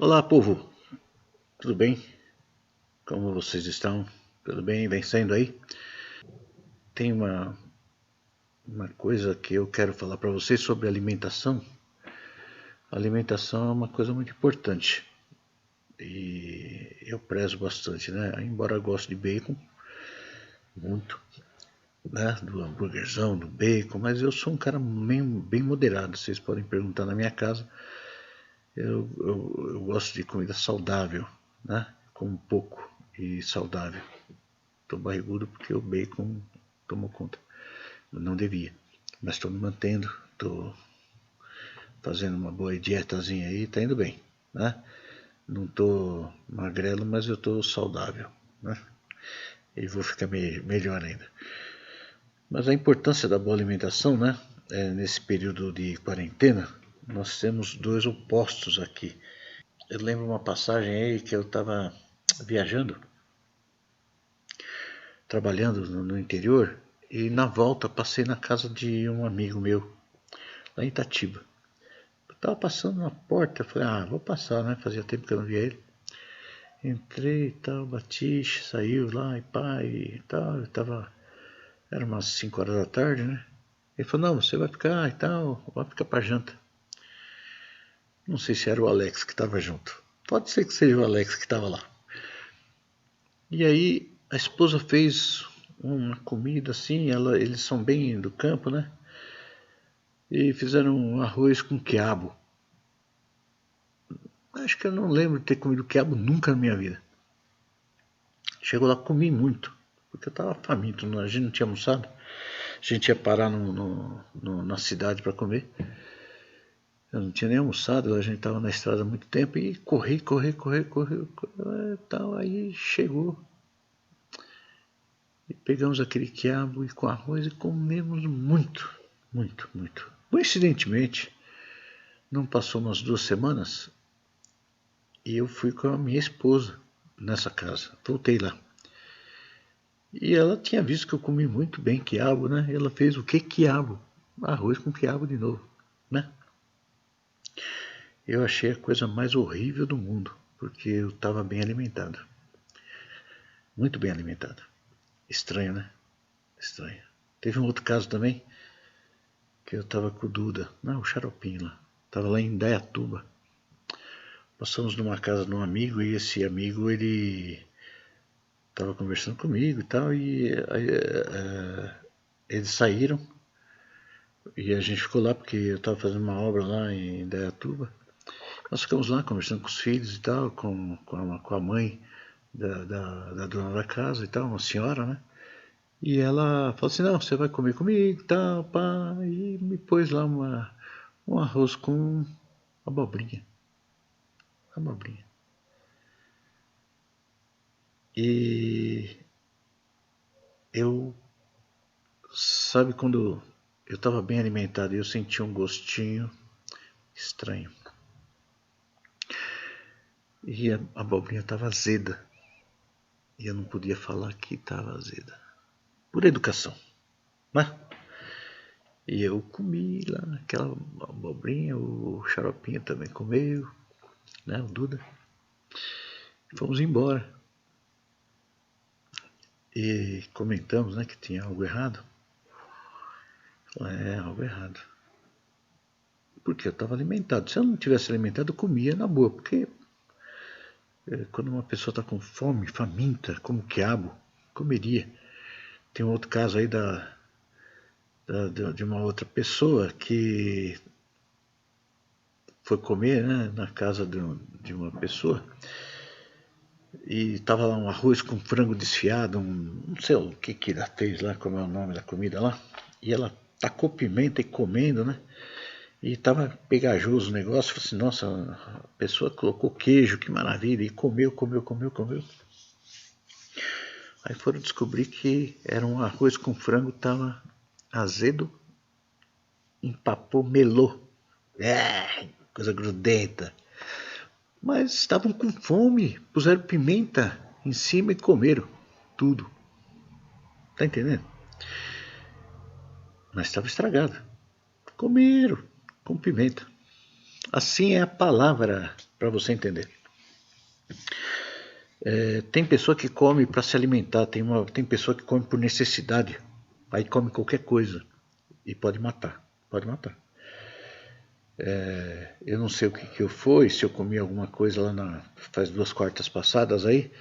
Olá, povo, tudo bem? Como vocês estão? Tudo bem? Vencendo aí? Tem uma coisa que eu quero falar para vocês sobre alimentação. A alimentação é uma coisa muito importante e eu prezo bastante, né? Embora eu goste de bacon, muito, né? Do hambúrguerzão, do bacon, mas eu sou um cara bem moderado. Vocês podem perguntar na minha casa. Eu gosto de comida saudável, né? Como pouco e saudável. Tô barrigudo porque o bacon tomou conta. Eu não devia, mas estou me mantendo, estou fazendo uma boa dietazinha aí, tá indo bem, né? Não tô magrelo, mas eu tô saudável, né? E vou ficar melhor ainda. Mas a importância da boa alimentação, né? Nesse período de quarentena, nós temos dois opostos aqui. Eu lembro uma passagem aí que eu estava viajando, trabalhando no interior, e na volta passei na casa de um amigo meu, lá em Itatiba. Eu tava passando na porta, falei, vou passar, né? Fazia tempo que eu não via ele. Entrei e tal, bati, saiu lá e pá, e tal. Eu tava, era umas 5 horas da tarde, né? Ele falou, não, você vai ficar e tal, vai ficar pra janta. Não sei se era o Alex que tava junto. Pode ser que seja o Alex que tava lá. E aí a esposa fez uma comida assim, eles são bem do campo, né? E fizeram um arroz com quiabo. Acho que eu não lembro de ter comido quiabo nunca na minha vida. Chegou lá, comi muito, porque eu estava faminto, a gente não tinha almoçado. A gente ia parar na cidade para comer. Eu não tinha nem almoçado, a gente estava na estrada há muito tempo e corri, tal. Aí chegou e pegamos aquele quiabo e com arroz e comemos muito, muito, muito. Coincidentemente, não passou umas 2 semanas e eu fui com a minha esposa nessa casa. Voltei lá. E ela tinha visto que eu comi muito bem quiabo, né? Ela fez o que quiabo? Arroz com quiabo de novo, né? Eu achei a coisa mais horrível do mundo, porque eu estava bem alimentado. Muito bem alimentado. Estranho, né? Estranho. Teve um outro caso também, que eu estava com o Duda, não, o Xaropinho lá. Estava lá em Indaiatuba. Passamos numa casa de um amigo e esse amigo, ele estava conversando comigo e tal, e eles saíram e a gente ficou lá porque eu estava fazendo uma obra lá em Indaiatuba. Nós ficamos lá conversando com os filhos e tal, com a mãe da dona da casa e tal, uma senhora, né? E ela falou assim, não, você vai comer comigo e tal, pá, e me pôs lá um arroz com abobrinha. Abobrinha. E eu, sabe quando eu estava bem alimentado e eu senti um gostinho estranho. E a abobrinha estava azeda. E eu não podia falar que estava azeda. Por educação, né? E eu comi lá aquela abobrinha, o Xaropinho também comeu, né, o Duda. Fomos embora. E comentamos, né, que tinha algo errado. Algo errado. Porque eu estava alimentado. Se eu não tivesse alimentado, eu comia na boa. Porque quando uma pessoa está com fome, faminta, como quiabo, comeria. Tem um outro caso aí de uma outra pessoa que foi comer, né, na casa de uma pessoa e tava lá um arroz com frango desfiado, não sei o que ela fez lá, como é o nome da comida lá, e ela tacou pimenta e comendo, né? E tava pegajoso o negócio, falei assim, nossa, a pessoa colocou queijo, que maravilha, e comeu. Aí foram descobrir que era um arroz com frango, tava azedo, empapou, melou. Coisa grudenta. Mas estavam com fome, puseram pimenta em cima e comeram tudo. Tá entendendo? Mas estava estragado. Comeram com pimenta. Assim é a palavra, para você entender. Tem pessoa que come para se alimentar, tem pessoa que come por necessidade, aí come qualquer coisa e pode matar, pode matar. Eu não sei o que eu fui, se eu comi alguma coisa faz 2 quartas passadas aí,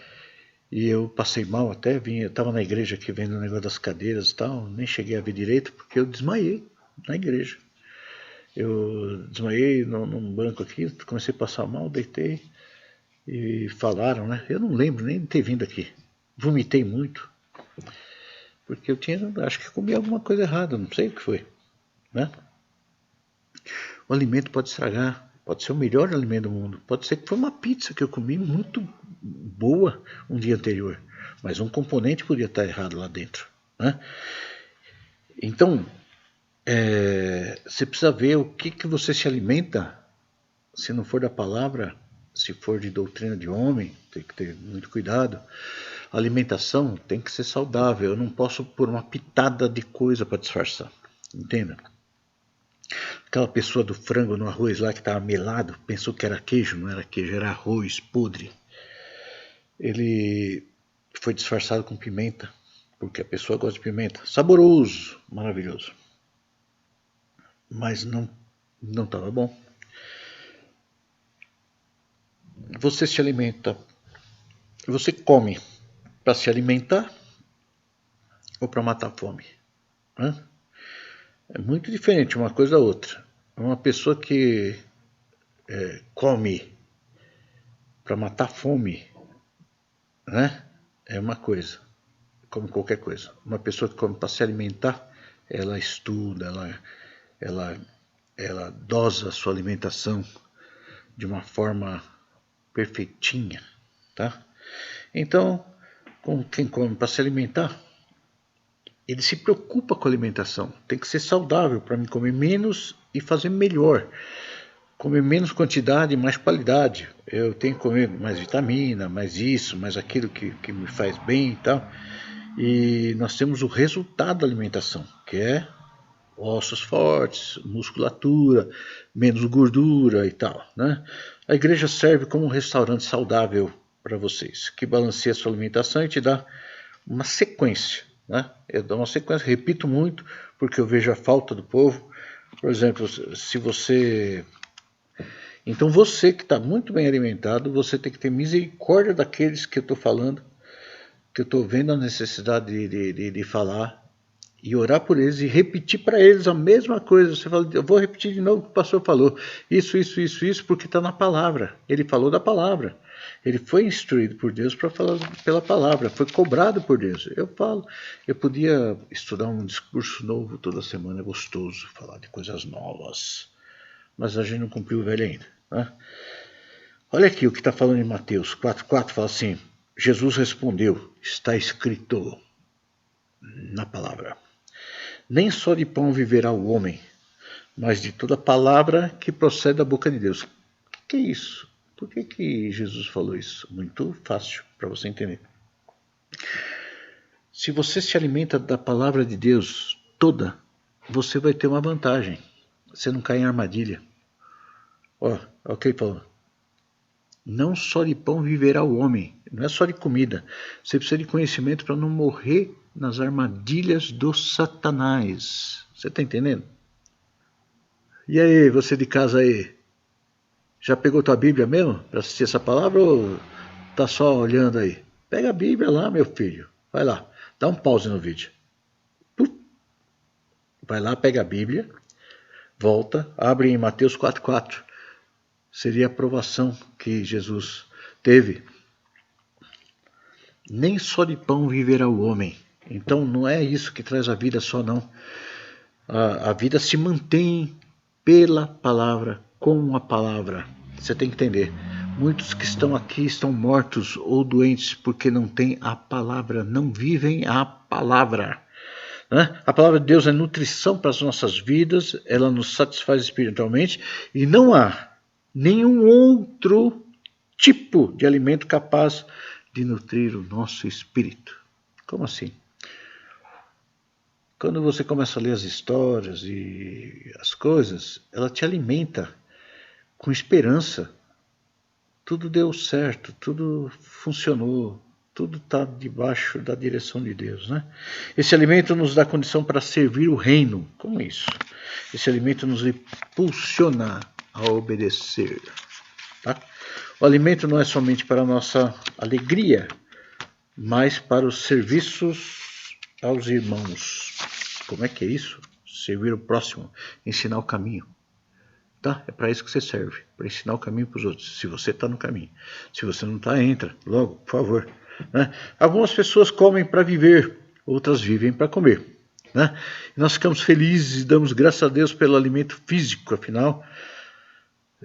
e eu passei mal até, eu estava na igreja aqui vendo o negócio das cadeiras e tal, nem cheguei a ver direito porque eu desmaiei na igreja. Eu desmaiei num banco aqui, comecei a passar mal, deitei e falaram, né? Eu não lembro nem de ter vindo aqui. Vomitei muito, porque acho que comi alguma coisa errada, não sei o que foi, né? O alimento pode estragar, pode ser o melhor alimento do mundo, pode ser que foi uma pizza que eu comi muito boa um dia anterior, mas um componente podia estar errado lá dentro, né? Então, você precisa ver o que você se alimenta. Se não for da palavra, se for de doutrina de homem, tem que ter muito cuidado. A alimentação tem que ser saudável. Eu não posso pôr uma pitada de coisa para disfarçar. Entenda? Aquela pessoa do frango no arroz lá que estava melado, pensou que era queijo, não era queijo, era arroz podre. Ele foi disfarçado com pimenta, porque a pessoa gosta de pimenta. Saboroso, maravilhoso. Mas não estava bom. Você se alimenta, você come para se alimentar ou para matar a fome? Né? É muito diferente uma coisa da outra. Uma pessoa que come para matar a fome, né? É uma coisa, come qualquer coisa. Uma pessoa que come para se alimentar, ela estuda, ela dosa a sua alimentação de uma forma perfeitinha, tá? Então, quem come para se alimentar, ele se preocupa com a alimentação. Tem que ser saudável para mim comer menos e fazer melhor. Comer menos quantidade e mais qualidade. Eu tenho que comer mais vitamina, mais isso, mais aquilo que me faz bem e tal. E nós temos o resultado da alimentação, que é ossos fortes, musculatura, menos gordura e tal, né? A igreja serve como um restaurante saudável para vocês, que balanceia a sua alimentação e te dá uma sequência, né? Eu dou uma sequência, repito muito, porque eu vejo a falta do povo. Por exemplo, se você... Então você que está muito bem alimentado, você tem que ter misericórdia daqueles que eu estou falando, que eu estou vendo a necessidade de falar, e orar por eles e repetir para eles a mesma coisa. Você fala, eu vou repetir de novo o que o pastor falou. Isso, porque está na palavra. Ele falou da palavra. Ele foi instruído por Deus para falar pela palavra. Foi cobrado por Deus. Eu falo, eu podia estudar um discurso novo toda semana. É gostoso falar de coisas novas. Mas a gente não cumpriu o velho ainda. Né? Olha aqui o que está falando em Mateus 4,4. Fala assim, Jesus respondeu, está escrito na palavra. Nem só de pão viverá o homem, mas de toda palavra que procede da boca de Deus. O que é isso? Por que Jesus falou isso? Muito fácil para você entender. Se você se alimenta da palavra de Deus toda, você vai ter uma vantagem. Você não cai em armadilha. Ó, ok, Paulo. Não só de pão viverá o homem, não é só de comida. Você precisa de conhecimento para não morrer nas armadilhas do Satanás. Você está entendendo? E aí, você de casa aí? Já pegou tua Bíblia mesmo para assistir essa palavra ou tá só olhando aí? Pega a Bíblia lá, meu filho. Vai lá, dá um pause no vídeo. Vai lá, pega a Bíblia, volta, abre em Mateus 4,4. Seria a aprovação que Jesus teve. Nem só de pão viverá o homem. Então não é isso que traz a vida só não. A vida se mantém pela palavra, com a palavra. Você tem que entender. Muitos que estão aqui estão mortos ou doentes porque não têm a palavra, não vivem a palavra. Né? A palavra de Deus é nutrição para as nossas vidas, ela nos satisfaz espiritualmente e não há nenhum outro tipo de alimento capaz de nutrir o nosso espírito. Como assim? Quando você começa a ler as histórias e as coisas, ela te alimenta com esperança. Tudo deu certo, tudo funcionou, tudo está debaixo da direção de Deus, né? Esse alimento nos dá condição para servir o reino. Como é isso? Esse alimento nos impulsiona a obedecer. Tá? O alimento não é somente para a nossa alegria, mas para os serviços aos irmãos. Como é que é isso? Servir o próximo, ensinar o caminho. Tá? É para isso que você serve, para ensinar o caminho para os outros. Se você está no caminho. Se você não está, entra logo, por favor. Né? Algumas pessoas comem para viver, outras vivem para comer. Né? E nós ficamos felizes e damos graças a Deus pelo alimento físico, afinal,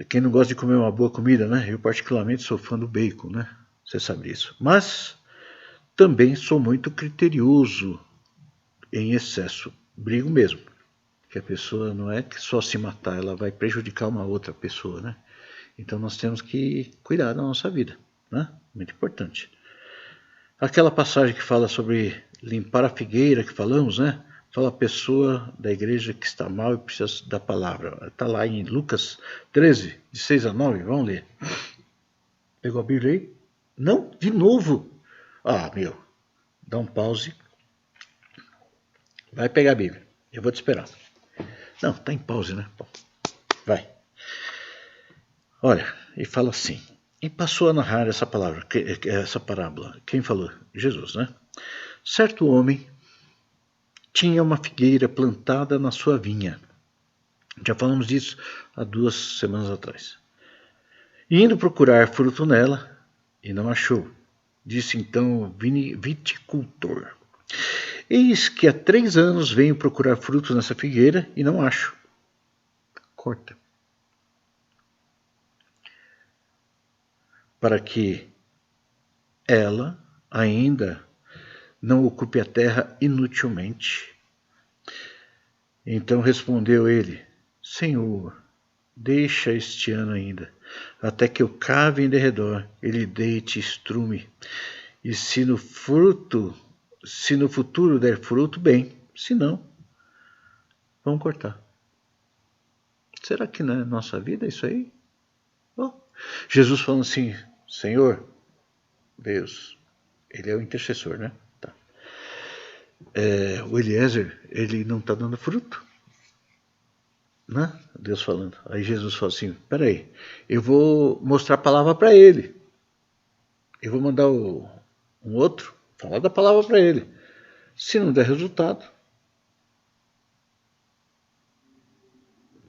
quem não gosta de comer uma boa comida, né? Eu particularmente sou fã do bacon, né? Você sabe disso. Mas também sou muito criterioso em excesso. Brigo mesmo. Que a pessoa não é que só se matar, ela vai prejudicar uma outra pessoa, né? Então nós temos que cuidar da nossa vida, né? Muito importante. Aquela passagem que fala sobre limpar a figueira que falamos, né? Fala a pessoa da igreja que está mal e precisa da palavra. Está lá em Lucas 13, de 6 a 9, vamos ler. Pegou a Bíblia aí? Não? De novo? Ah, meu, dá um pause. Vai pegar a Bíblia, eu vou te esperar. Não, está em pause, né? Vai. Olha, e fala assim. E passou a narrar essa palavra, essa parábola. Quem falou? Jesus, né? Certo homem tinha uma figueira plantada na sua vinha. Já falamos disso há 2 semanas atrás. E indo procurar fruto nela, e não achou. Disse então o viticultor. Eis que há 3 anos venho procurar frutos nessa figueira e não acho. Corta. Para que ela ainda não ocupe a terra inutilmente. Então respondeu ele, Senhor, deixa este ano ainda, até que eu cave em derredor, ele deite estrume, e se no futuro der fruto, bem, se não, vamos cortar. Será que na nossa vida é isso aí? Oh. Jesus falando assim, Senhor, Deus, ele é o intercessor, né? Tá. O Eliezer, ele não está dando fruto. Né? Deus falando. Aí Jesus falou assim, peraí, eu vou mostrar a palavra para ele. Eu vou mandar um outro falar da palavra para ele. Se não der resultado,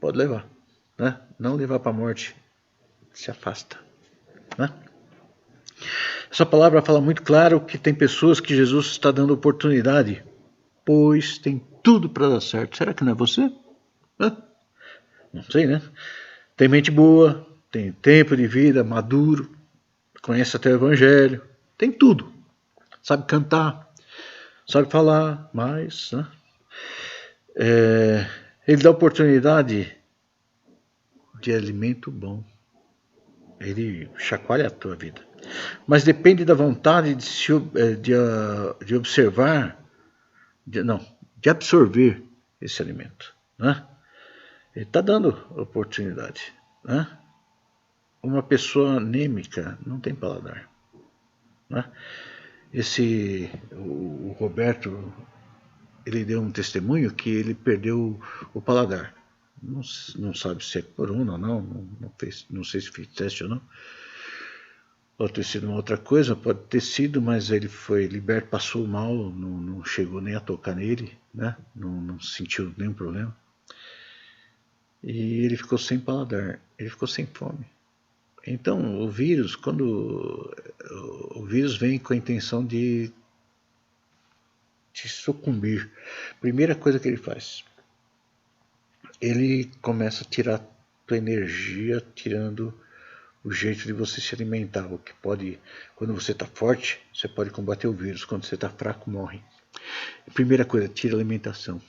pode levar. Né? Não levar para a morte, se afasta. Né? Essa palavra fala muito claro que tem pessoas que Jesus está dando oportunidade, pois tem tudo para dar certo. Será que não é você? Não sei, né? Tem mente boa, tem tempo de vida, maduro, conhece até o evangelho, tem tudo. Sabe cantar, sabe falar, mas né? Ele dá oportunidade de alimento bom. Ele chacoalha a tua vida. Mas depende da vontade de observar, de absorver esse alimento. Né? Ele está dando oportunidade. Né? Uma pessoa anêmica não tem paladar. Né? O Roberto, ele deu um testemunho que ele perdeu o paladar. Não sabe se é corona ou não sei se fez teste ou não. Pode ter sido uma outra coisa, pode ter sido, mas ele foi liberto, passou mal, não chegou nem a tocar nele, né? Não sentiu nenhum problema. E ele ficou sem paladar, ele ficou sem fome. Então, o vírus, quando o vírus vem com a intenção de te sucumbir, primeira coisa que ele faz, ele começa a tirar tua energia, tirando o jeito de você se alimentar, o que pode, quando você está forte, você pode combater o vírus, quando você está fraco, morre. Primeira coisa, tira a alimentação.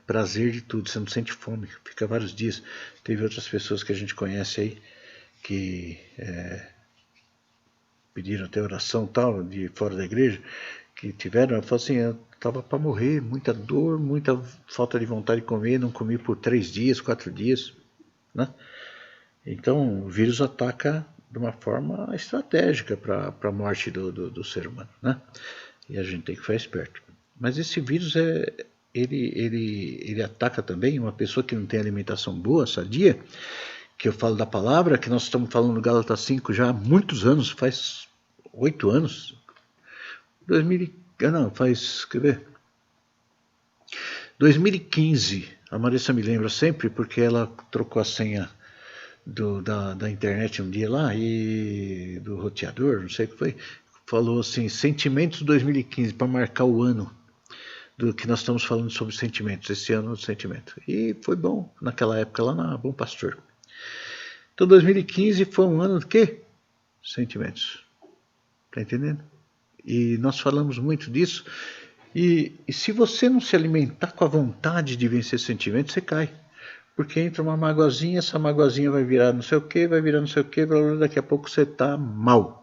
Prazer de tudo, você não sente fome, fica vários dias. Teve outras pessoas que a gente conhece aí, que pediram até oração tal, de fora da igreja, que tiveram, ela falou assim, eu estava para morrer, muita dor, muita falta de vontade de comer, não comi por 3 dias, 4 dias, né? Então, o vírus ataca de uma forma estratégica para a morte do ser humano, né? E a gente tem que ficar esperto. Mas esse vírus ele ataca também uma pessoa que não tem alimentação boa, sadia, que eu falo da palavra, que nós estamos falando no Gálatas 5 já há muitos anos, faz 8 anos. 2000, não, faz, quer ver? 2015, a Marissa me lembra sempre, porque ela trocou a senha da internet um dia lá, e do roteador, não sei o que foi, falou assim, Sentimentos 2015, para marcar o ano do que nós estamos falando sobre sentimentos, esse ano do sentimento. E foi bom naquela época lá na Bom Pastor. Então 2015 foi um ano de quê? Sentimentos. Tá entendendo? E nós falamos muito disso. E se você não se alimentar com a vontade de vencer sentimentos, você cai. Porque entra uma magoazinha, essa magoazinha vai virar não sei o que, vai virar não sei o que, daqui a pouco você está mal.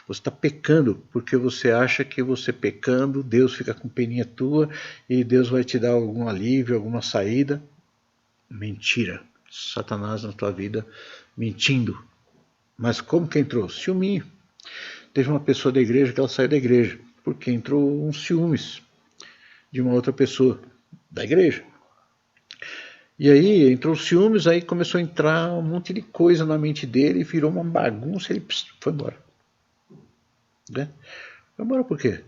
Você está pecando, porque você acha que você pecando, Deus fica com peninha tua e Deus vai te dar algum alívio, alguma saída. Mentira. Satanás na tua vida mentindo. Mas como que entrou? Ciúminho. Teve uma pessoa da igreja que ela saiu da igreja, porque entrou um ciúmes de uma outra pessoa da igreja. E aí entrou ciúmes, aí começou a entrar um monte de coisa na mente dele, virou uma bagunça, ele foi embora. Né? Foi embora por quê?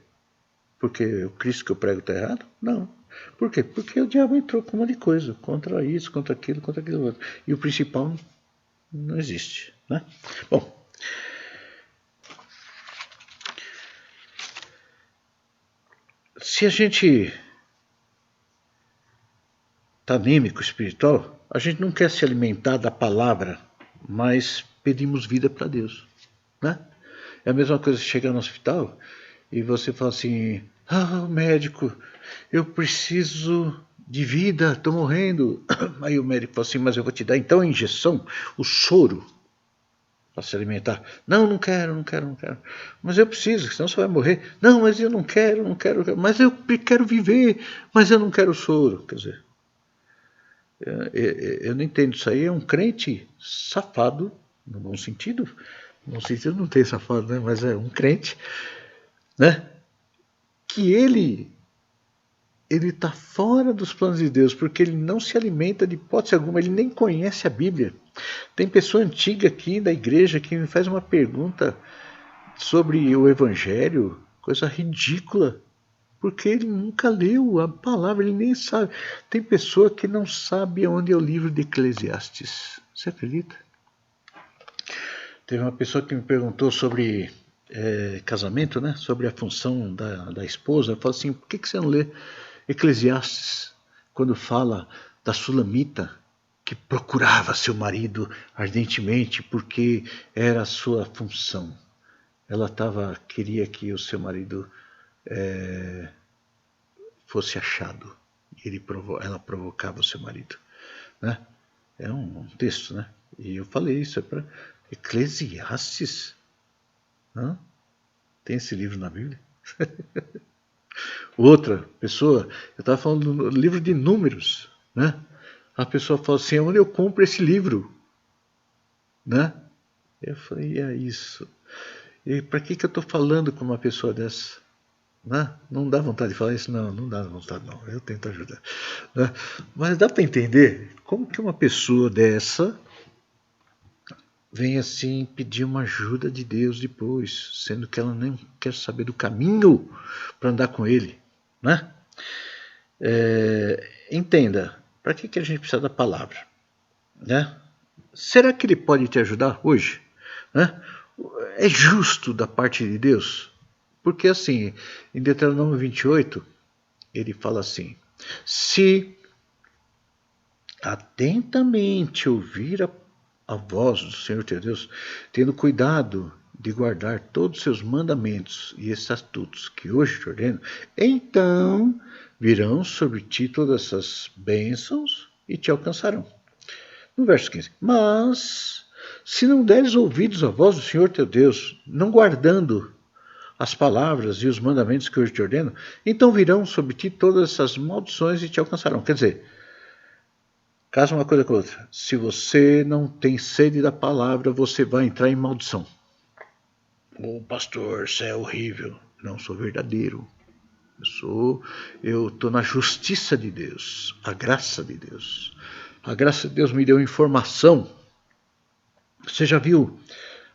Porque o Cristo que eu prego está errado? Não. Por quê? Porque o diabo entrou com um monte de coisa, contra isso, contra aquilo outro. E o principal não existe. Né? Bom, se a gente está anímico, espiritual, a gente não quer se alimentar da palavra, mas pedimos vida para Deus. Né? É a mesma coisa chegar no hospital e você fala assim, médico, eu preciso de vida, estou morrendo. Aí o médico fala assim, mas eu vou te dar então a injeção, o soro, para se alimentar. Não quero. Mas eu preciso, senão você vai morrer. Não, mas eu não quero. Mas eu quero viver, mas eu não quero soro. Quer dizer, eu não entendo. Isso aí é um crente safado, no bom sentido. No bom sentido não tem safado, né? Mas é um crente, né? Que ele está fora dos planos de Deus, porque ele não se alimenta de hipótese alguma, ele nem conhece a Bíblia. Tem pessoa antiga aqui da igreja que me faz uma pergunta sobre o Evangelho, coisa ridícula, porque ele nunca leu a palavra, ele nem sabe. Tem pessoa que não sabe onde é o livro de Eclesiastes. Você acredita? Teve uma pessoa que me perguntou sobre casamento, né? Sobre a função da esposa. Eu falo assim, por que você não lê Eclesiastes quando fala da sulamita que procurava seu marido ardentemente porque era a sua função? Ela queria que o seu marido fosse achado. Ela provocava o seu marido. Né? É um texto, né? E eu falei isso, é para Eclesiastes. Hã? Tem esse livro na Bíblia? Outra pessoa, eu estava falando do livro de Números, né? A pessoa fala assim, onde eu compro esse livro? Né? Eu falei, é isso. E para que eu estou falando com uma pessoa dessa? Né? Não dá vontade de falar isso? Não dá vontade não, eu tento ajudar. Né? Mas dá para entender como que uma pessoa dessa vem assim pedir uma ajuda de Deus depois, sendo que ela nem quer saber do caminho para andar com Ele. Né? Entenda, para que a gente precisa da palavra? Né? Será que Ele pode te ajudar hoje? Né? É justo da parte de Deus? Porque assim, em Deuteronômio 28, ele fala assim, se atentamente ouvir a voz do Senhor teu Deus, tendo cuidado de guardar todos os seus mandamentos e estatutos que hoje te ordeno, então virão sobre ti todas essas bênçãos e te alcançarão. No verso 15, mas se não deres ouvidos à voz do Senhor teu Deus, não guardando as palavras e os mandamentos que hoje te ordeno, então virão sobre ti todas essas maldições e te alcançarão. Quer dizer, Casa uma coisa com a outra. Se você não tem sede da palavra, você vai entrar em maldição. Ô pastor, isso é horrível. Não, sou verdadeiro. Eu estou na justiça de Deus, a graça de Deus. A graça de Deus me deu informação. Você já viu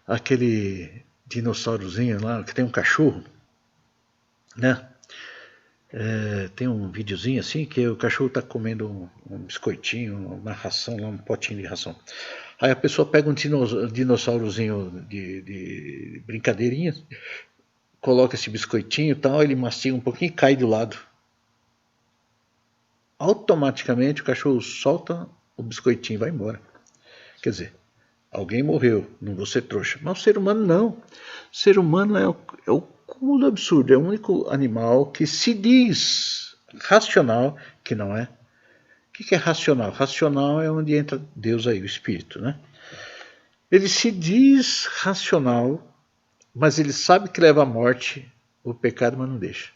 aquele dinossaurozinho lá que tem um cachorro, né? Tem um videozinho assim que o cachorro está comendo um biscoitinho, uma ração, um potinho de ração. Aí a pessoa pega um dinossaurozinho de brincadeirinha, coloca esse biscoitinho e tal, ele mastiga um pouquinho e cai do lado. Automaticamente o cachorro solta o biscoitinho e vai embora. Quer dizer, alguém morreu, não vou ser trouxa. Mas o ser humano não. O ser humano é o cúmulo absurdo, é o único animal que se diz racional, que não é. O que é racional? Racional é onde entra Deus aí, o Espírito, né? Ele se diz racional, mas ele sabe que leva à morte o pecado, mas não deixa.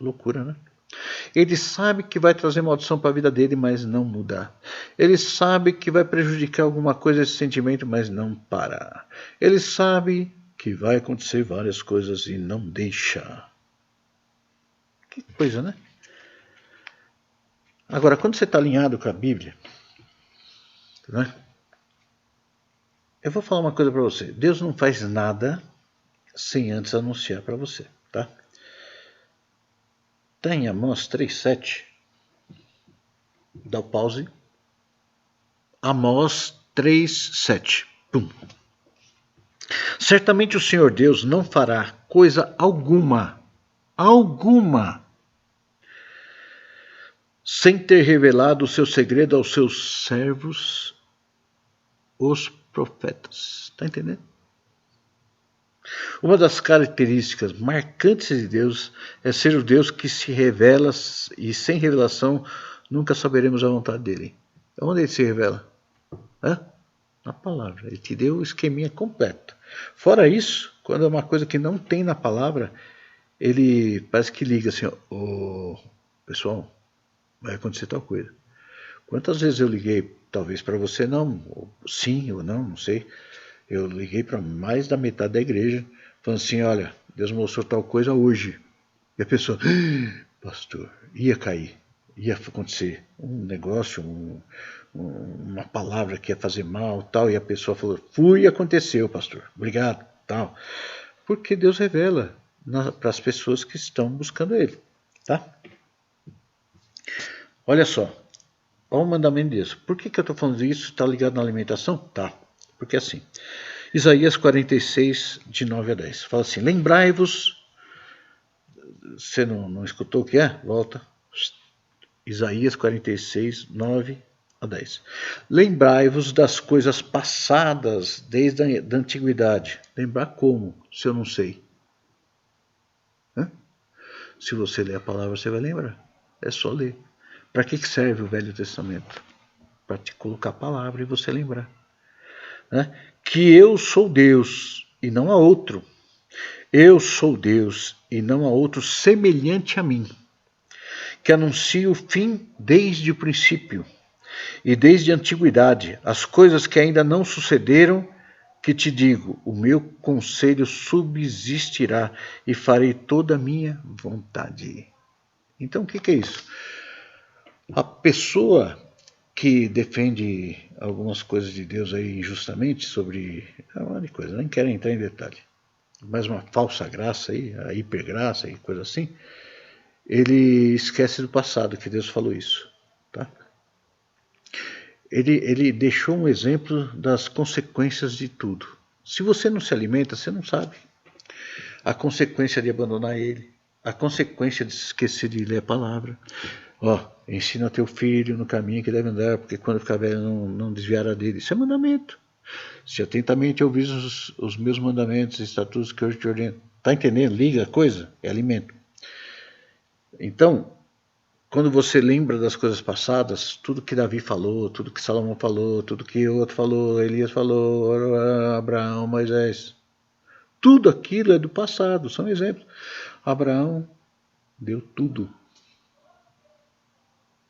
Loucura, né? Ele sabe que vai trazer maldição para a vida dele, mas não muda. Ele sabe que vai prejudicar alguma coisa esse sentimento, mas não para. Ele sabe que vai acontecer várias coisas e não deixa. Que coisa, né? Agora, quando você está alinhado com a Bíblia, né? Eu vou falar uma coisa para você. Deus não faz nada sem antes anunciar para você, tá? Está em Amós 3,7. Dá o pause. Amós 3,7. Pum. Certamente o Senhor Deus não fará coisa alguma, sem ter revelado o seu segredo aos seus servos, os profetas. Está entendendo? Uma das características marcantes de Deus é ser o Deus que se revela e sem revelação nunca saberemos a vontade dele. Onde ele se revela? Na palavra. Ele te deu o esqueminha completo. Fora isso, quando é uma coisa que não tem na palavra, ele parece que liga assim, pessoal, vai acontecer tal coisa. Quantas vezes eu liguei, talvez para você não, ou sim ou não sei, eu liguei para mais da metade da igreja, falando assim, olha, Deus mostrou tal coisa hoje. E a pessoa, pastor, ia cair, ia acontecer um negócio, uma palavra que ia fazer mal, tal, e a pessoa falou, fui e aconteceu, pastor, obrigado, tal. Porque Deus revela para as pessoas que estão buscando Ele, tá? Olha só, olha o mandamento de Deus. Por que eu estou falando isso? Está ligado na alimentação? Tá, porque assim, Isaías 46, de 9 a 10, fala assim, lembrai-vos, você não escutou o que é? Volta, Isaías 46, 9 a 10. Lembrai-vos das coisas passadas desde a antiguidade. Lembrar como, se eu não sei? Se você ler a palavra, você vai lembrar. É só ler. Para que serve o Velho Testamento? Para te colocar a palavra e você lembrar. Que eu sou Deus e não há outro. Eu sou Deus e não há outro semelhante a mim. Que anuncio o fim desde o princípio e desde a antiguidade, as coisas que ainda não sucederam, que te digo, o meu conselho subsistirá e farei toda a minha vontade. Então o que é isso? A pessoa que defende algumas coisas de Deus aí injustamente sobre uma de coisa, nem quero entrar em detalhe, mas uma falsa graça aí, a hipergraça e coisa assim, ele esquece do passado que Deus falou isso, tá? Ele deixou um exemplo das consequências de tudo. Se você não se alimenta, você não sabe. A consequência de abandonar ele, a consequência de esquecer de ler a palavra. Ensina teu filho no caminho que deve andar, porque quando ficar velho não desviará dele. Isso é mandamento. Se atentamente ouvires os meus mandamentos e estatutos que hoje te ordeno. Está entendendo? Liga a coisa, é alimento. Então, quando você lembra das coisas passadas, tudo que Davi falou, tudo que Salomão falou, tudo que outro falou, Elias falou, Abraão, Moisés, tudo aquilo é do passado, são exemplos. Abraão deu tudo,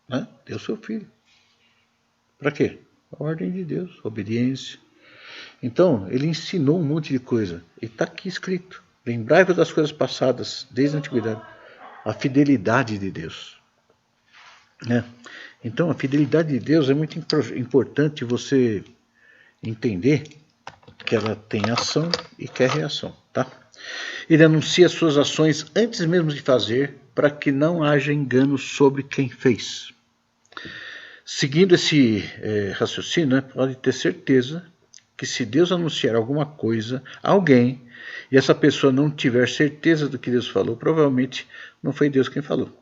né? Deu seu filho. Para quê? A ordem de Deus, obediência. Então, ele ensinou um monte de coisa. E está aqui escrito. Lembrai-vos das coisas passadas, desde a antiguidade. A fidelidade de Deus. Né? Então, a fidelidade de Deus é muito importante você entender que ela tem ação e quer reação. Tá? Ele anuncia suas ações antes mesmo de fazer, para que não haja engano sobre quem fez. Seguindo esse raciocínio, né, pode ter certeza que se Deus anunciar alguma coisa a alguém e essa pessoa não tiver certeza do que Deus falou, provavelmente não foi Deus quem falou,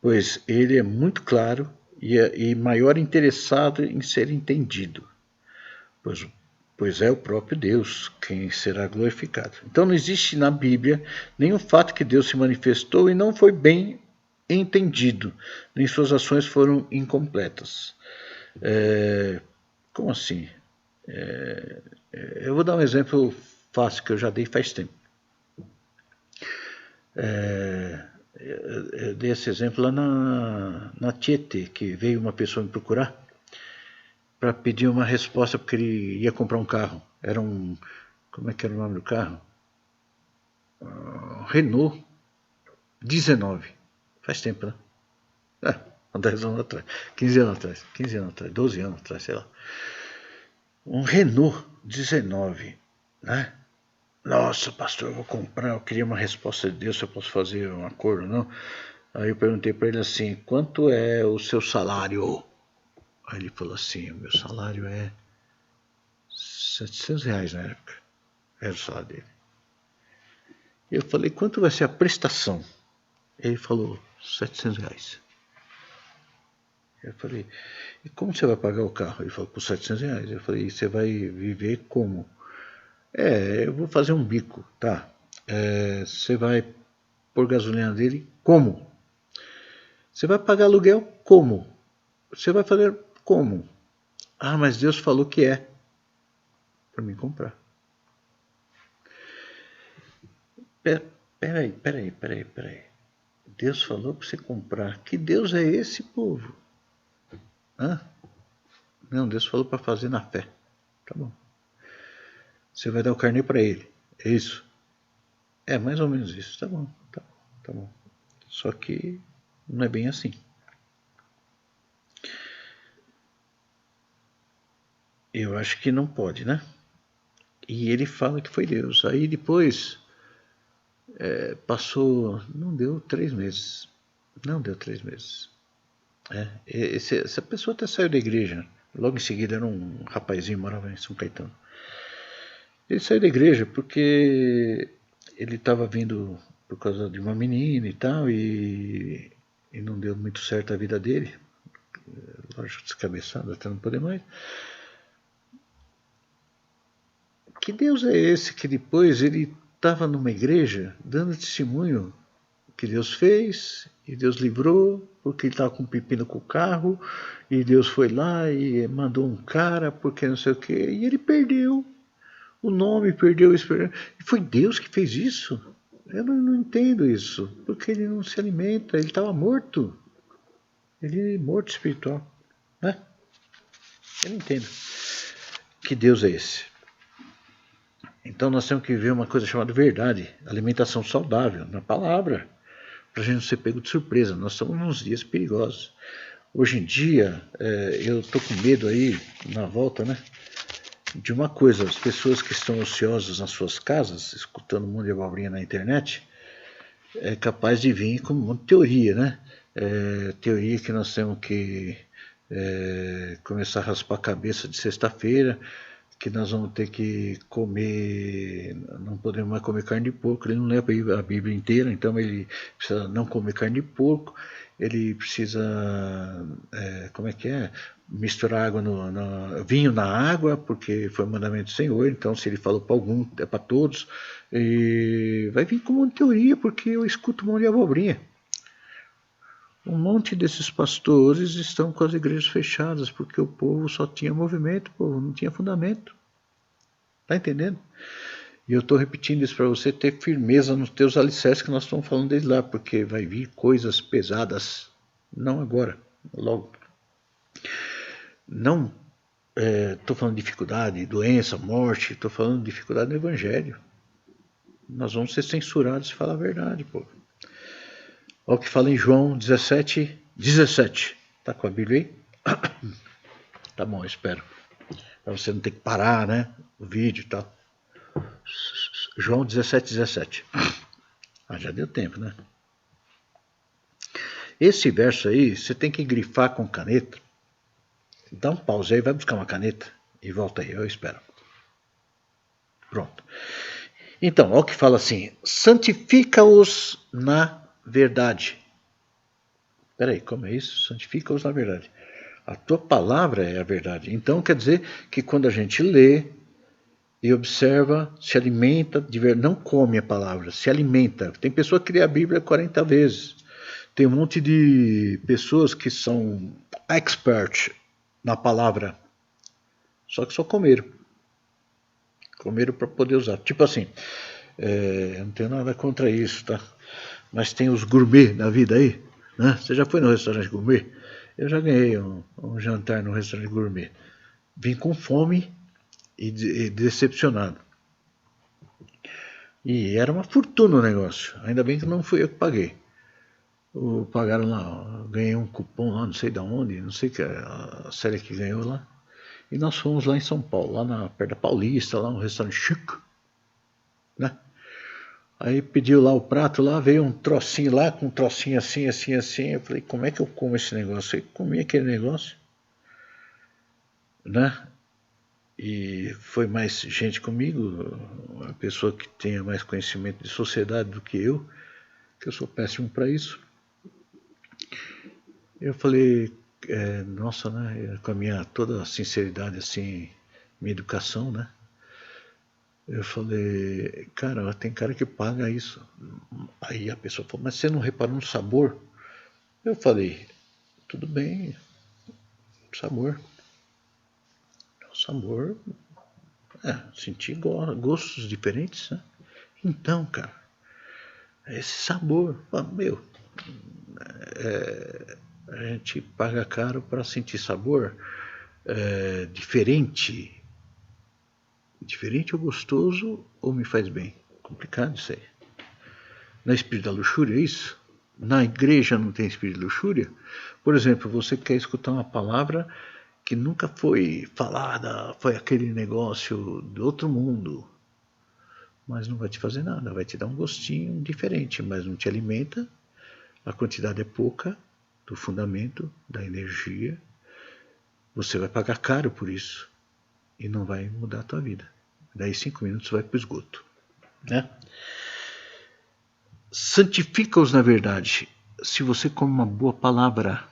pois ele é muito claro e maior interessado em ser entendido, pois é o próprio Deus quem será glorificado. Então não existe na Bíblia nenhum fato que Deus se manifestou e não foi bem entendido, nem suas ações foram incompletas. Como assim? Eu vou dar um exemplo fácil que eu já dei faz tempo. Eu dei esse exemplo lá na Tietê, que veio uma pessoa me procurar para pedir uma resposta porque ele ia comprar um carro. Era um... Como é que era o nome do carro? Renault 19. Faz tempo, né? 10 anos atrás, 15 anos atrás, 12 anos atrás, sei lá. Um Renault 19, né? Nossa, pastor, eu vou comprar, eu queria uma resposta de Deus, se eu posso fazer um acordo ou não. Aí eu perguntei para ele assim, quanto é o seu salário? Aí ele falou assim, o meu salário é R$700 na época. Era o salário dele. Eu falei, quanto vai ser a prestação? Ele falou, R$700. Eu falei, e como você vai pagar o carro? Ele falou, por R$700. Eu falei, e você vai viver como? Eu vou fazer um bico, tá? Você vai pôr gasolina dele como? Você vai pagar aluguel como? Você vai fazer como? Ah, mas Deus falou que é para mim comprar. Peraí. Deus falou para você comprar. Que Deus é esse, povo? Hã? Não, Deus falou para fazer na fé. Tá bom. Você vai dar o carnê para ele. É isso? É mais ou menos isso. Tá bom. Tá bom. Só que não é bem assim. Eu acho que não pode, né? E ele fala que foi Deus. Aí depois passou, não deu 3 meses. Não deu 3 meses. Essa pessoa até saiu da igreja. Logo em seguida era um rapazinho, morava em São Caetano. Ele saiu da igreja porque ele estava vindo por causa de uma menina e tal, e não deu muito certo a vida dele. Lógico, descabeçado até não poder mais. Que Deus é esse que depois ele estava numa igreja dando testemunho que Deus fez e Deus livrou porque ele estava com um pepino com o carro e Deus foi lá e mandou um cara porque não sei o que e ele perdeu o nome, perdeu o esperança. E foi Deus que fez isso? Eu não entendo isso, porque ele não se alimenta, ele estava morto. Ele é morto espiritual, né? Eu não entendo. Que Deus é esse? Então nós temos que ver uma coisa chamada verdade, alimentação saudável, na palavra, para a gente não ser pego de surpresa. Nós estamos nos dias perigosos. Hoje em dia, eu estou com medo aí, na volta, né, de uma coisa, as pessoas que estão ociosas nas suas casas, escutando um monte de abobrinha na internet, é capaz de vir com um monte de teoria, né? Teoria que nós temos que começar a raspar a cabeça de sexta-feira, que nós vamos ter que comer, não podemos mais comer carne de porco, ele não lê a Bíblia inteira, então ele precisa não comer carne de porco, ele precisa, como é que é? Misturar água vinho na água, porque foi um mandamento do Senhor, então se ele falou para algum, é para todos, e vai vir com uma teoria, porque eu escuto um monte de abobrinha. Um monte desses pastores estão com as igrejas fechadas, porque o povo só tinha movimento, o povo não tinha fundamento. Tá entendendo? E eu estou repetindo isso para você ter firmeza nos teus alicerces que nós estamos falando desde lá, porque vai vir coisas pesadas, não agora, logo. Não estou falando de dificuldade, doença, morte, estou falando de dificuldade no Evangelho. Nós vamos ser censurados se falar a verdade, pô. Olha o que fala em João 17, 17. Tá com a Bíblia aí? Tá bom, eu espero. Para você não ter que parar, né? O vídeo e tal. João 17, 17. Ah, já deu tempo, né? Esse verso aí, você tem que grifar com caneta. Dá um pause aí, vai buscar uma caneta e volta aí, eu espero. Pronto. Então, olha o que fala assim: santifica-os na verdade. Peraí, como é isso? Santifica-os na verdade. A tua palavra é a verdade. Então quer dizer que quando a gente lê e observa, se alimenta, não come a palavra, se alimenta. Tem pessoa que lê a Bíblia 40 vezes. Tem um monte de pessoas que são expert na palavra, só que só comeram. Comeram para poder usar. Tipo assim, não tenho nada contra isso, tá? Mas tem os gourmet da vida aí, né? Você já foi no restaurante gourmet? Eu já ganhei um jantar no restaurante gourmet. Vim com fome e decepcionado. E era uma fortuna o negócio. Ainda bem que não fui eu que paguei. Pagaram lá, ganhei um cupom lá, não sei de onde, não sei que a série que ganhou lá. E nós fomos lá em São Paulo, lá perto da Paulista, lá um restaurante chique, né? Aí pediu lá o prato, lá veio um trocinho lá, com um trocinho assim, assim, assim. Eu falei, como é que eu como esse negócio? Eu comi aquele negócio, né? E foi mais gente comigo, uma pessoa que tenha mais conhecimento de sociedade do que eu sou péssimo para isso. Eu falei, nossa, né? Com a minha toda a sinceridade, assim, minha educação, né? Eu falei, cara, tem cara que paga isso. Aí a pessoa falou, mas você não reparou no sabor? Eu falei, tudo bem, sabor. Sabor, senti gostos diferentes, né? Então, cara, esse sabor, meu, a gente paga caro para sentir sabor diferente. Diferente ou gostoso ou me faz bem? Complicado isso aí. Não é espírito da luxúria, é isso? Na igreja não tem espírito de luxúria? Por exemplo, você quer escutar uma palavra que nunca foi falada, foi aquele negócio do outro mundo, mas não vai te fazer nada, vai te dar um gostinho diferente, mas não te alimenta, a quantidade é pouca do fundamento, da energia, você vai pagar caro por isso e não vai mudar a tua vida. Daí 5 minutos vai para o esgoto, né? Santifica-os na verdade. Se você come uma boa palavra,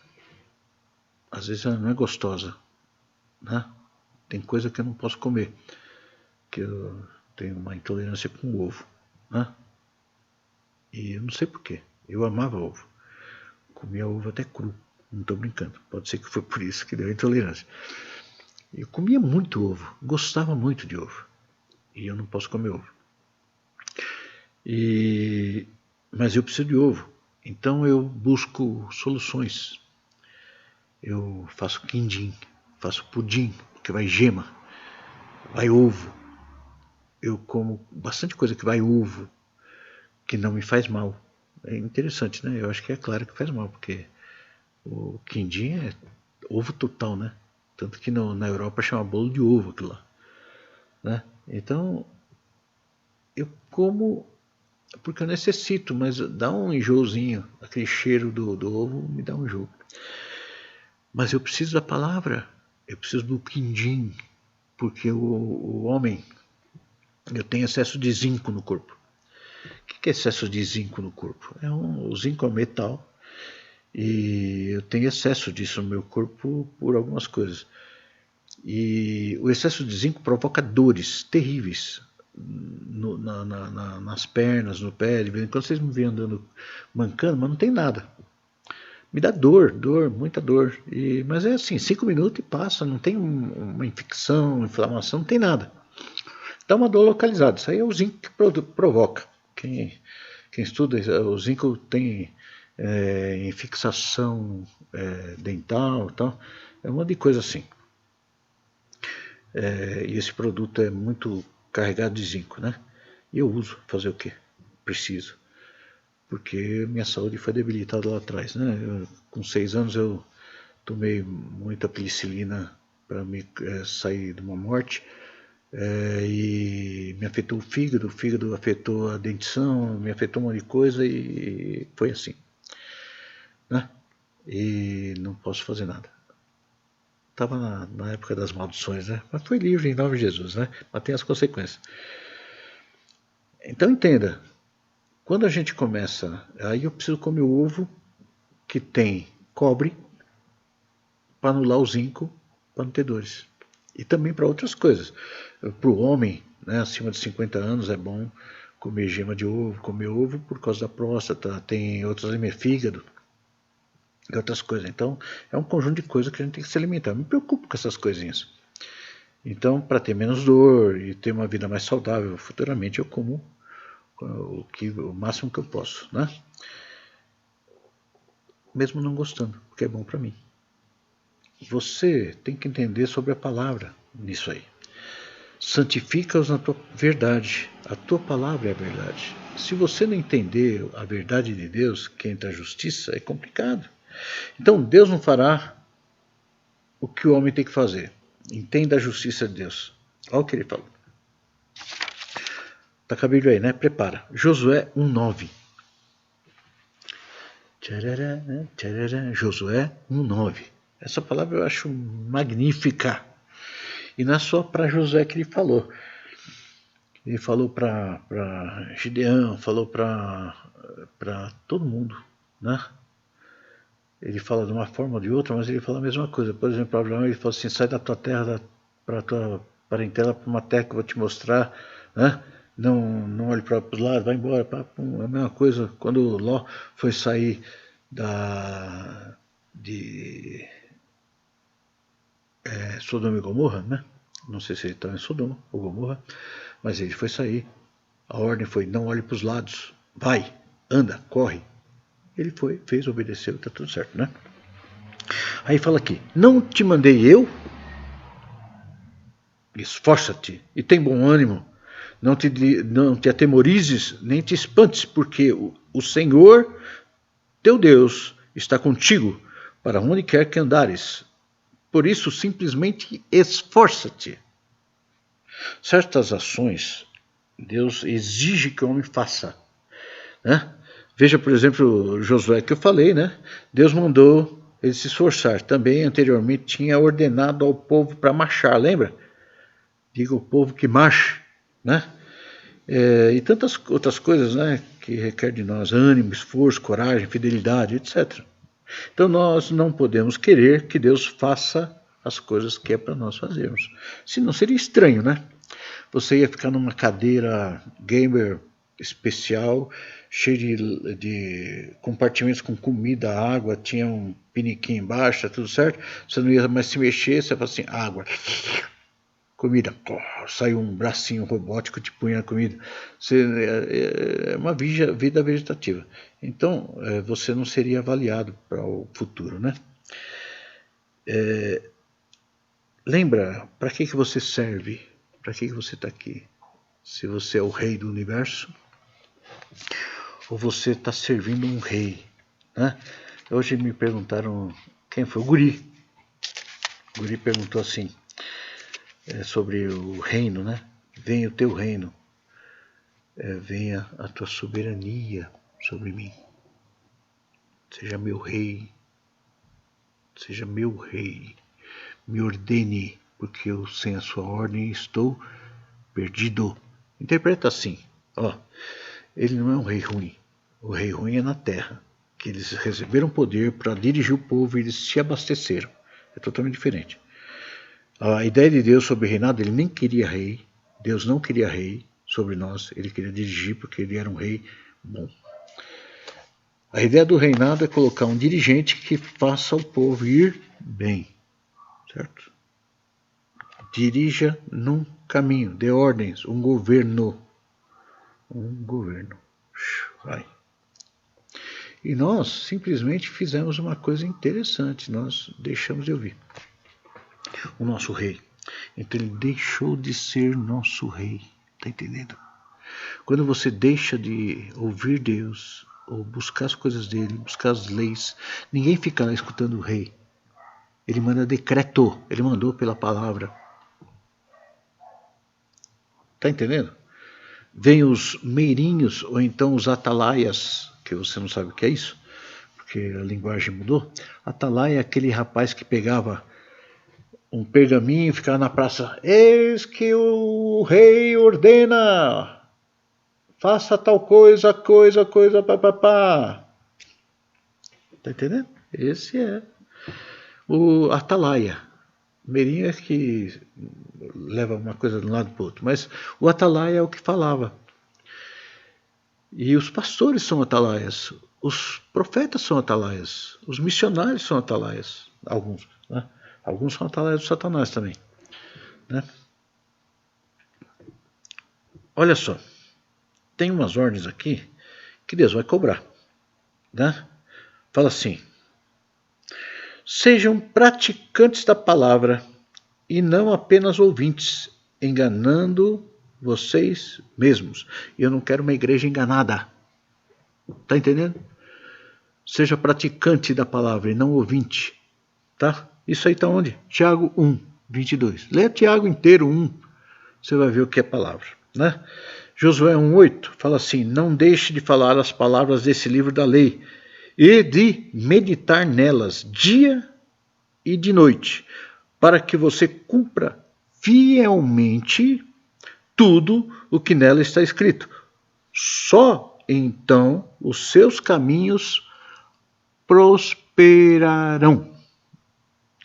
às vezes ela não é gostosa, né? Tem coisa que eu não posso comer, que eu tenho uma intolerância com ovo, né? E eu não sei porquê. Eu amava ovo. Comia ovo até cru. Não estou brincando. Pode ser que foi por isso que deu intolerância. Eu comia muito ovo. Gostava muito de ovo. E eu não posso comer ovo. Mas eu preciso de ovo. Então eu busco soluções. Eu faço quindim, faço pudim, que vai gema, vai ovo. Eu como bastante coisa que vai ovo, que não me faz mal. É interessante, né? Eu acho que é claro que faz mal, porque o quindim é ovo total, né? Tanto que na Europa chama bolo de ovo aquilo lá, né? Então, eu como porque eu necessito, mas dá um enjoozinho, aquele cheiro do ovo me dá um enjoo. Mas eu preciso da palavra, eu preciso do quindim, porque o homem, eu tenho excesso de zinco no corpo. O que é excesso de zinco no corpo? O zinco é um metal e eu tenho excesso disso no meu corpo por algumas coisas. E o excesso de zinco provoca dores terríveis nas pernas, no pé. De vez em quando vocês me veem andando mancando, mas não tem nada. Me dá dor, muita dor. Mas é assim, 5 minutos e passa, não tem uma infecção, inflamação, não tem nada. Dá uma dor localizada, isso aí é o zinco que provoca. Quem estuda, o zinco tem fixação dental, tal, é uma de coisa assim. E esse produto é muito carregado de zinco, né? E eu uso, fazer o quê? Preciso. Porque minha saúde foi debilitada lá atrás, né? Com 6 anos eu tomei muita penicilina para me sair de uma morte. E me afetou o fígado afetou a dentição, me afetou um monte de coisa e foi assim, né? E não posso fazer nada. Estava na época das maldições, né? Mas foi livre em nome de Jesus, né? Mas tem as consequências. Então entenda, quando a gente começa, aí eu preciso comer o ovo que tem cobre para anular o zinco, para não ter dores. E também para outras coisas. Para o homem, né, acima de 50 anos, é bom comer gema de ovo, comer ovo por causa da próstata, tem outros alimentos, fígado e outras coisas. Então, é um conjunto de coisas que a gente tem que se alimentar. Eu me preocupo com essas coisinhas. Então, para ter menos dor e ter uma vida mais saudável, futuramente eu como o máximo que eu posso, né? Mesmo não gostando, porque é bom para mim. Você tem que entender sobre a palavra nisso aí. Santifica-os na tua verdade. A tua palavra é a verdade. Se você não entender a verdade de Deus, que entra a justiça, é complicado. Então Deus não fará o que o homem tem que fazer. Entenda a justiça de Deus. Olha o que ele falou. Está com a Bíblia aí, né? Prepara. Josué 1,9. Josué 1,9. Essa palavra eu acho magnífica. E não é só para Josué que ele falou. Ele falou para Gideão, falou para todo mundo, né? Ele fala de uma forma ou de outra, mas ele fala a mesma coisa. Por exemplo, Abraão, ele fala assim, sai da tua terra, para a tua parentela, para uma terra que eu vou te mostrar, né? Não olhe para os lados, vai embora. É a mesma coisa quando Ló foi sair de Sodoma e Gomorra, né? Não sei se ele estava em Sodoma ou Gomorra, mas ele foi sair. A ordem foi, não olhe para os lados, vai, anda, corre. Ele foi, fez, obedeceu, está tudo certo, né? Aí fala aqui, não te mandei eu? Esforça-te e tem bom ânimo. Não te atemorizes, nem te espantes, porque o Senhor, teu Deus, está contigo, para onde quer que andares. Por isso, simplesmente esforça-te. Certas ações, Deus exige que o homem faça, né? Veja, por exemplo, Josué que eu falei, né? Deus mandou ele se esforçar. Também anteriormente tinha ordenado ao povo para marchar, lembra? Diga o povo que marche, né? E tantas outras coisas, né? Que requer de nós ânimo, esforço, coragem, fidelidade, etc. Então nós não podemos querer que Deus faça as coisas que é para nós fazermos. Senão seria estranho, né? Você ia ficar numa cadeira gamer especial, cheio de compartimentos com comida, água, tinha um piniquinho embaixo, tá tudo certo. Você não ia mais se mexer, você fala assim, água, comida, saiu um bracinho robótico te punha na comida. É uma vida vegetativa. Então, você não seria avaliado para o futuro, né? Lembra, para que você serve? Para que você está aqui? Se você é o rei do universo, ou você está servindo um rei, né? Hoje me perguntaram quem foi o Guri. O Guri perguntou assim, sobre o reino, né? Venha o teu reino, venha a tua soberania sobre mim. Seja meu rei, me ordene, porque eu sem a sua ordem estou perdido. Interpreta assim, ó, ele não é um rei ruim, o rei ruim é na terra, que eles receberam poder para dirigir o povo e eles se abasteceram, é totalmente diferente. A ideia de Deus sobre o reinado, ele nem queria rei, Deus não queria rei sobre nós, ele queria dirigir porque ele era um rei bom. A ideia do reinado é colocar um dirigente que faça o povo ir bem, certo? Dirija num caminho, dê ordens, um governo. Vai. E nós simplesmente fizemos uma coisa interessante, nós deixamos de ouvir o nosso rei. Então ele deixou de ser nosso rei. Está entendendo? Quando você deixa de ouvir Deus, ou buscar as coisas dele, buscar as leis, ninguém fica lá escutando o rei. Ele manda decreto, ele mandou pela palavra. Está entendendo? Vem os meirinhos, ou então os atalaias, que você não sabe o que é isso, porque a linguagem mudou. Atalaia é aquele rapaz que pegava um pergaminho e ficava na praça. Eis que o rei ordena, faça tal coisa, papapá. Tá entendendo? Esse é o atalaia. Meirinho é que leva uma coisa de um lado para o outro, mas o atalaia é o que falava. E os pastores são atalaias, os profetas são atalaias, os missionários são atalaias, alguns, né? Alguns são atalaias do Satanás também, né? Olha só, tem umas ordens aqui que Deus vai cobrar, né? Fala assim: sejam praticantes da palavra e não apenas ouvintes, enganando vocês mesmos. E eu não quero uma igreja enganada. Tá entendendo? Seja praticante da palavra e não ouvinte. Tá? Isso aí tá onde? Tiago 1, 22. Lê Tiago inteiro 1. Você vai ver o que é palavra, né? Josué 1:8 fala assim: não deixe de falar as palavras desse livro da lei e de meditar nelas dia e de noite, para que você cumpra fielmente tudo o que nela está escrito. Só então os seus caminhos prosperarão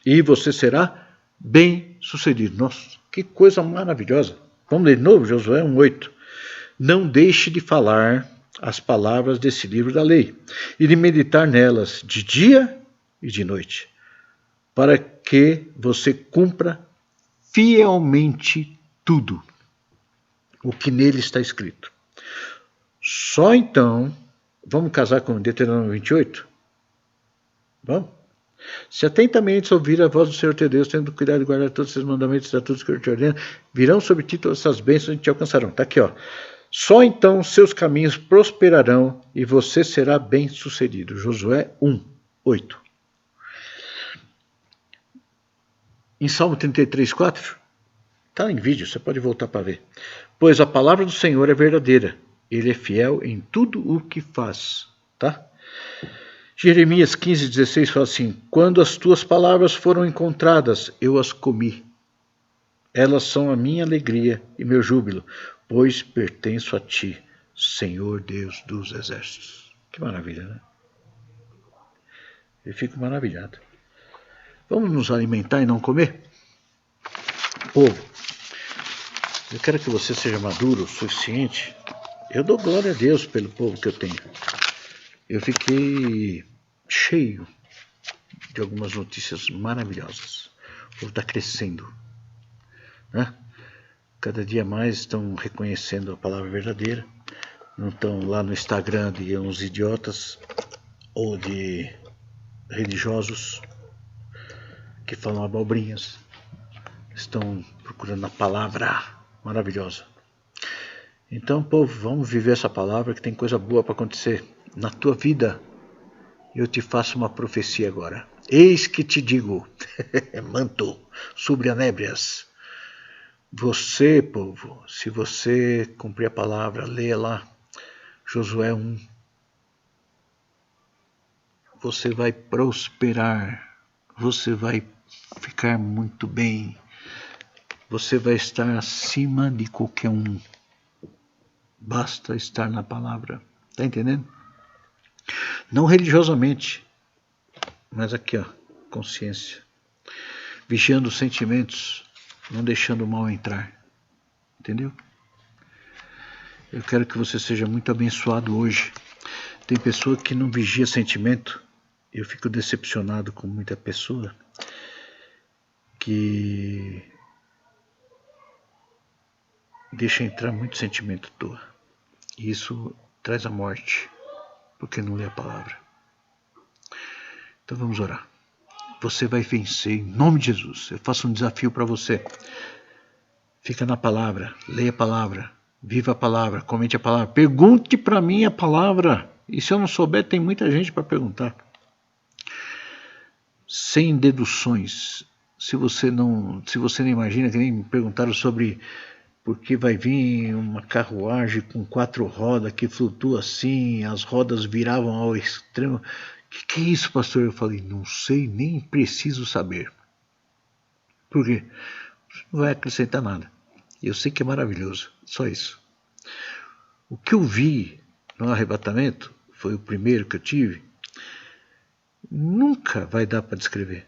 e você será bem-sucedido. Nossa, que coisa maravilhosa. Vamos ler de novo, Josué 1:8. Não deixe de falar as palavras desse livro da lei e de meditar nelas de dia e de noite, para que você cumpra fielmente tudo o que nele está escrito. Só então, vamos casar com Deuteronômio 28? Vamos? Se atentamente ouvir a voz do Senhor teu Deus, tendo cuidado de guardar todos os seus mandamentos e estatutos que eu te ordeno, virão sobre ti todas essas bênçãos e te alcançarão. Está aqui, ó. Só então seus caminhos prosperarão e você será bem-sucedido. Josué 1:8. Em Salmo 33:4, está em vídeo, você pode voltar para ver. Pois a palavra do Senhor é verdadeira, ele é fiel em tudo o que faz. Tá? Jeremias 15:16 fala assim: quando as tuas palavras foram encontradas, eu as comi. Elas são a minha alegria e meu júbilo, pois pertenço a ti, Senhor Deus dos exércitos. Que maravilha, né? Eu fico maravilhado. Vamos nos alimentar e não comer? Povo, eu quero que você seja maduro o suficiente. Eu dou glória a Deus pelo povo que eu tenho. Eu fiquei cheio de algumas notícias maravilhosas. O povo está crescendo, né? Cada dia mais estão reconhecendo a palavra verdadeira. Não estão lá no Instagram de uns idiotas ou de religiosos que falam abobrinhas. Estão procurando a palavra maravilhosa. Então, povo, vamos viver essa palavra que tem coisa boa para acontecer na tua vida. Eu te faço uma profecia agora. Eis que te digo, manto sobre anébrias. Você, povo, se você cumprir a palavra, leia lá, Josué 1. Você vai prosperar, você vai ficar muito bem, você vai estar acima de qualquer um. Basta estar na palavra, tá entendendo? Não religiosamente, mas aqui, ó, consciência. Vigiando os sentimentos, não deixando o mal entrar. Entendeu? Eu quero que você seja muito abençoado hoje. Tem pessoa que não vigia sentimento. Eu fico decepcionado com muita pessoa que deixa entrar muito sentimento à toa. E isso traz a morte, porque não lê a palavra. Então vamos orar. Você vai vencer em nome de Jesus. Eu faço um desafio para você. Fica na palavra, leia a palavra, viva a palavra, comente a palavra, pergunte para mim a palavra. E se eu não souber, tem muita gente para perguntar. Sem deduções. Se você não imagina, que nem me perguntaram sobre por que vai vir uma carruagem com 4 rodas que flutua assim, as rodas viravam ao extremo. Que é isso, pastor? Eu falei, não sei, nem preciso saber. Por quê? Não vai acrescentar nada. Eu sei que é maravilhoso, só isso. O que eu vi no arrebatamento, foi o primeiro que eu tive, nunca vai dar para descrever.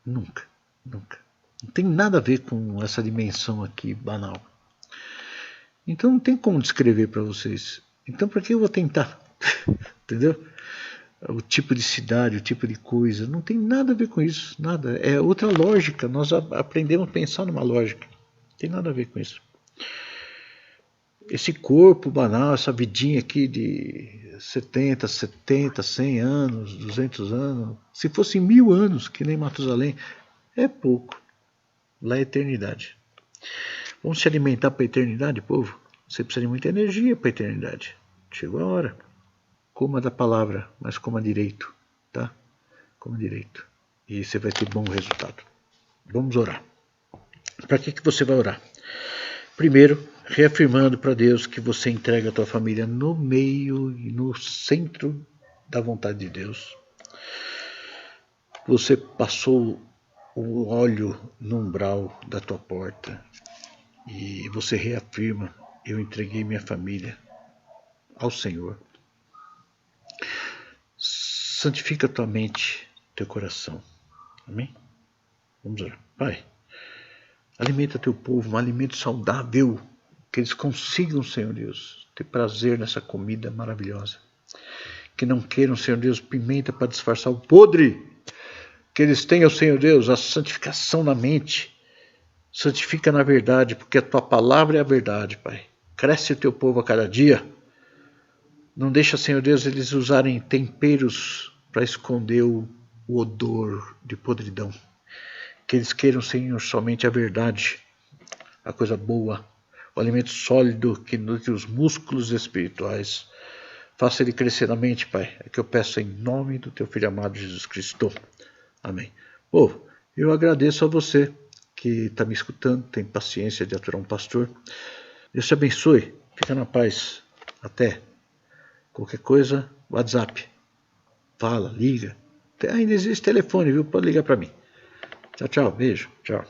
Nunca, nunca. Não tem nada a ver com essa dimensão aqui banal. Então não tem como descrever para vocês. Então para que eu vou tentar? Entendeu? O tipo de cidade, o tipo de coisa, não tem nada a ver com isso, nada. É outra lógica, nós aprendemos a pensar numa lógica. Não tem nada a ver com isso. Esse corpo banal, essa vidinha aqui de 70, 100 anos, 200 anos, se fosse 1000 anos, que nem Matusalém, é pouco. Lá é eternidade. Vamos se alimentar para a eternidade, povo? Você precisa de muita energia para a eternidade. Chegou a hora. Coma da palavra, mas coma direito, tá? Coma direito. E você vai ter bom resultado. Vamos orar. Para que você vai orar? Primeiro, reafirmando para Deus que você entrega a tua família no meio e no centro da vontade de Deus. Você passou o óleo no umbral da tua porta e você reafirma, eu entreguei minha família ao Senhor. Santifica tua mente, teu coração. Amém? Vamos orar. Pai, alimenta teu povo, um alimento saudável, que eles consigam, Senhor Deus, ter prazer nessa comida maravilhosa. Que não queiram, Senhor Deus, pimenta para disfarçar o podre. Que eles tenham, Senhor Deus, a santificação na mente. Santifica na verdade, porque a tua palavra é a verdade, Pai. Cresce o teu povo a cada dia. Não deixa, Senhor Deus, eles usarem temperos para esconder o odor de podridão. Que eles queiram, Senhor, somente a verdade, a coisa boa, o alimento sólido que nutre os músculos espirituais. Faça ele crescer na mente, Pai. É que eu peço em nome do teu Filho amado Jesus Cristo. Amém. Eu agradeço a você que está me escutando, tem paciência de aturar um pastor. Deus te abençoe. Fica na paz. Até. Qualquer coisa, WhatsApp. Fala, liga. Ainda existe telefone, viu? Pode ligar para mim. Tchau, tchau. Beijo. Tchau.